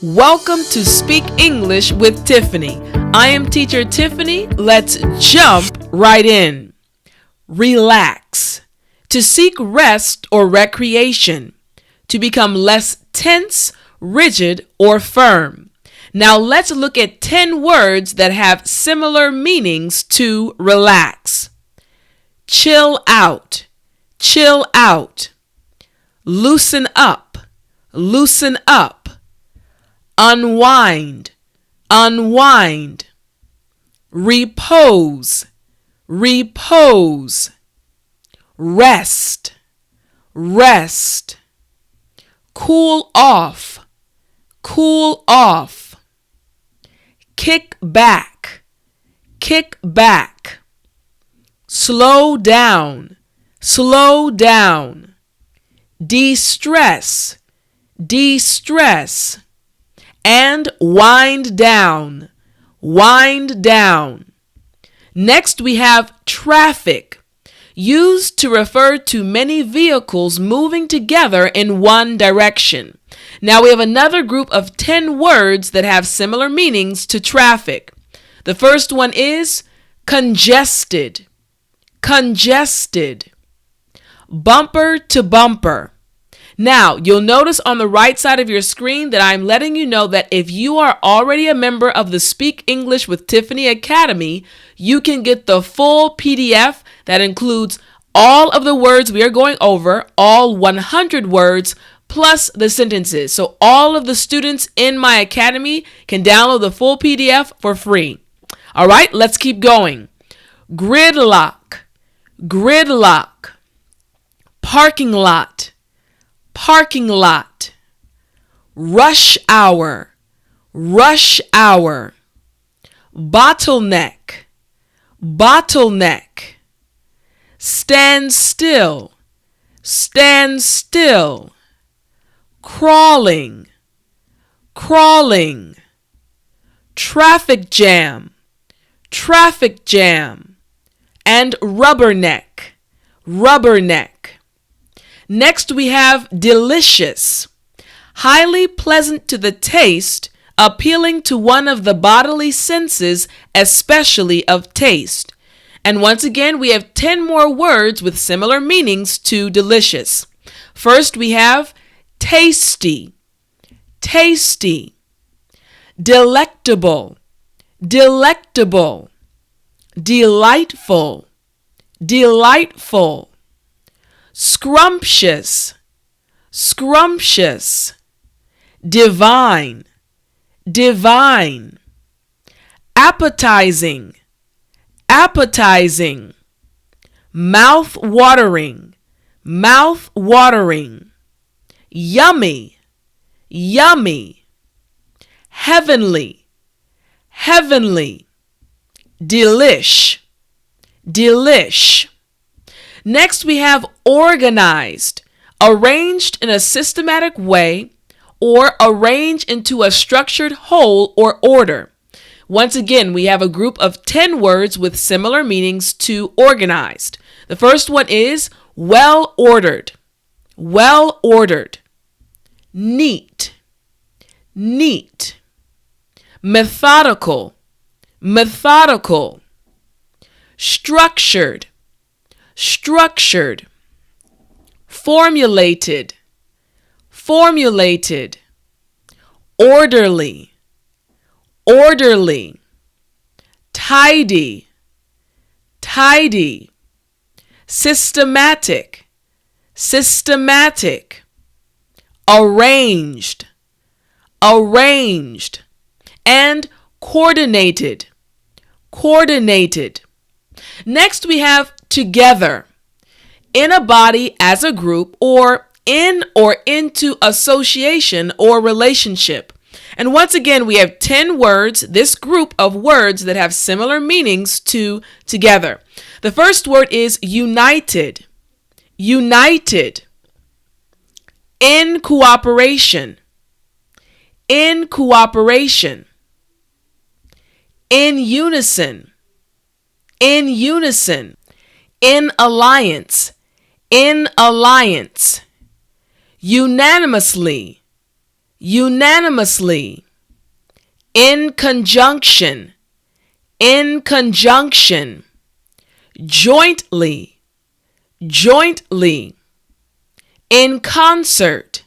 Welcome to Speak English with Tiffani. I am teacher Tiffani. Let's jump right in. Relax. To seek rest or recreation. To become less tense, rigid, or firm. Now let's look at 10 words that have similar meanings to relax. Chill out. Chill out. Loosen up. Loosen up. Unwind, unwind. Repose, repose. Rest, rest. Cool off, cool off. Kick back, kick back. Slow down, slow down. De-stress, de-stress. And wind down, wind down. Next we have traffic, used to refer to many vehicles moving together in one direction. Now we have another group of 10 words that have similar meanings to traffic. The first one is congested, congested. Bumper to bumper. Now, you'll notice on the right side of your screen that I'm letting you know that if you are already a member of the Speak English with Tiffani Academy, you can get the full PDF that includes all of the words we are going over, all 100 words, plus the sentences. So all of the students in my academy can download the full PDF for free. All right, let's keep going. Gridlock, gridlock. Parking lot, parking lot. Rush hour, rush hour. Bottleneck, bottleneck. Stand still, stand still. Crawling, crawling. Traffic jam, traffic jam. And rubberneck, rubberneck. Next we have delicious, highly pleasant to the taste, appealing to one of the bodily senses, especially of taste. And once again, we have 10 more words with similar meanings to delicious. First we have tasty, tasty. Delectable, delectable. Delightful, delightful. Scrumptious, scrumptious. Divine, divine. Appetizing, appetizing. Mouth-watering, mouth-watering. Yummy, yummy. Heavenly, heavenly. Delish, delish. Next we have organized, arranged in a systematic way or arranged into a structured whole or order. Once again, we have a group of 10 words with similar meanings to organized. The first one is well ordered, well ordered. Neat, neat. Methodical, methodical. Structured, structured. Formulated, formulated. Orderly, orderly. Tidy, tidy. Systematic, systematic. Arranged, arranged. And coordinated, coordinated. Next we have together, in a body as a group, or in or into association or relationship. And once again, we have 10 words, this group of words that have similar meanings to together. The first word is united, united. In cooperation, in cooperation. In unison, in unison. In alliance, in alliance. Unanimously, unanimously, in conjunction, in conjunction, jointly, jointly, in concert,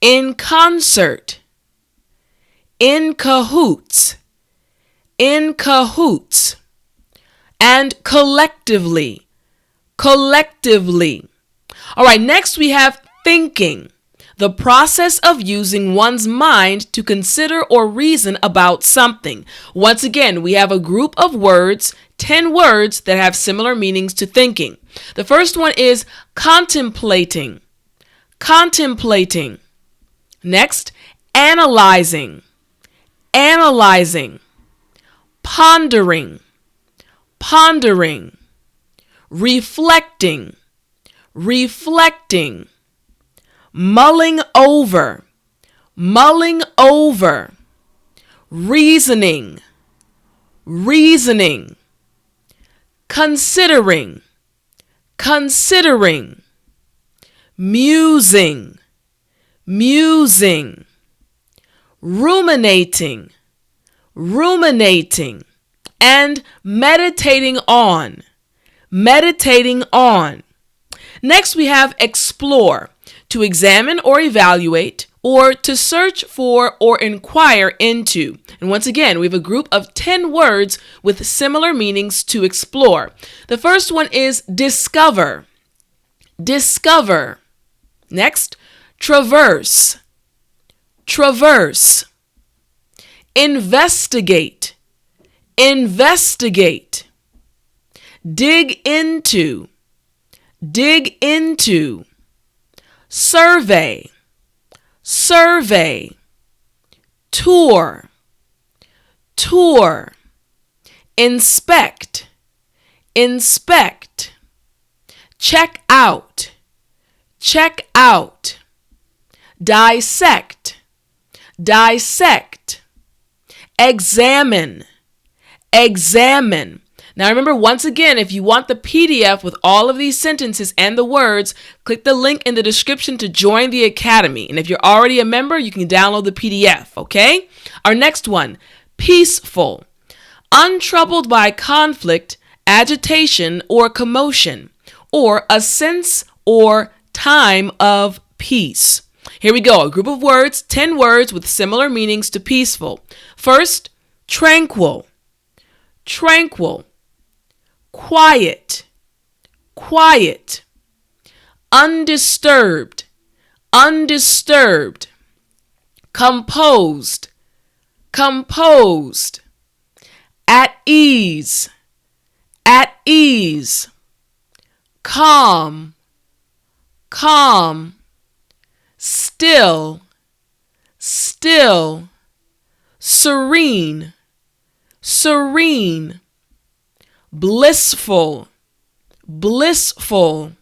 in concert, in cahoots, in cahoots, and collectively, collectively. All right, next we have thinking, the process of using one's mind to consider or reason about something. Once again, we have a group of words, 10 words that have similar meanings to thinking. The first one is contemplating, contemplating. Next, analyzing, analyzing, pondering, pondering, reflecting, reflecting, mulling over, mulling over, reasoning, reasoning, considering, considering, musing, musing, ruminating, ruminating, and meditating on, meditating on. Next we have explore, to examine or evaluate, or to search for or inquire into. And once again, we have a group of 10 words with similar meanings to explore. The first one is discover, discover. Next, traverse, traverse, investigate, investigate, dig into, dig into, survey, survey, tour, tour, inspect, inspect, check out, check out, dissect, dissect, examine, examine. Now remember, once again, if you want the PDF with all of these sentences and the words, click the link in the description to join the Academy. And if you're already a member, you can download the PDF, okay? Our next one, peaceful, untroubled by conflict, agitation, or commotion, or a sense or time of peace. Here we go, a group of words, 10 words with similar meanings to peaceful. First, tranquil, tranquil, quiet, quiet, undisturbed, undisturbed, composed, composed, at ease, at ease, calm, calm, still, still, serene, serene, blissful, blissful,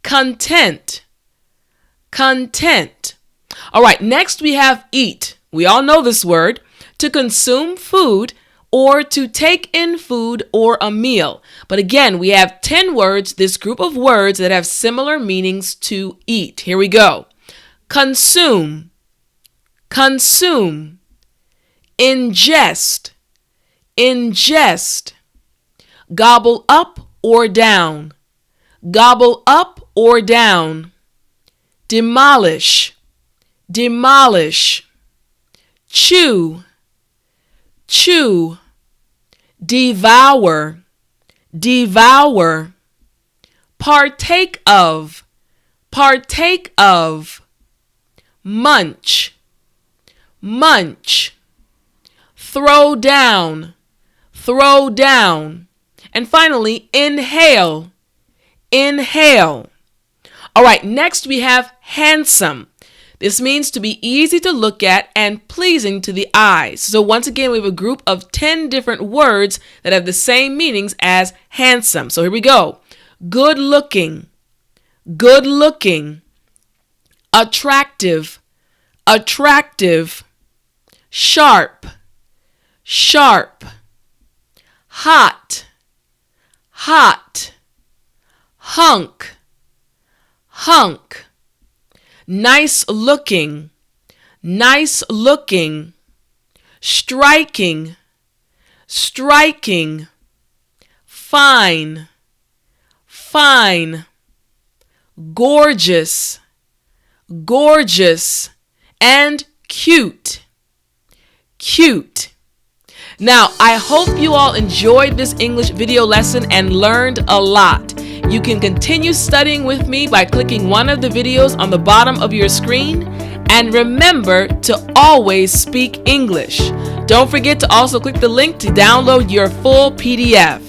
content, content. All right, next we have eat. We all know this word, to consume food or to take in food or a meal. But again, we have 10 words, this group of words that have similar meanings to eat. Here we go. Consume, consume, ingest, ingest, gobble up or down, gobble up or down, demolish, demolish, chew, chew, devour, devour, partake of, partake of, munch, munch, throw down, throw down, and finally, inhale, inhale. All right, next we have handsome. This means to be easy to look at and pleasing to the eyes. So once again, we have a group of 10 different words that have the same meanings as handsome. So here we go. Good looking, good looking, attractive, attractive, sharp, sharp, hot, hot, hunk, hunk, nice looking, nice looking, striking, striking, fine, fine, gorgeous, gorgeous, and cute, cute. Now, I hope you all enjoyed this English video lesson and learned a lot. You can continue studying with me by clicking one of the videos on the bottom of your screen. And remember to always speak English. Don't forget to also click the link to download your full PDF.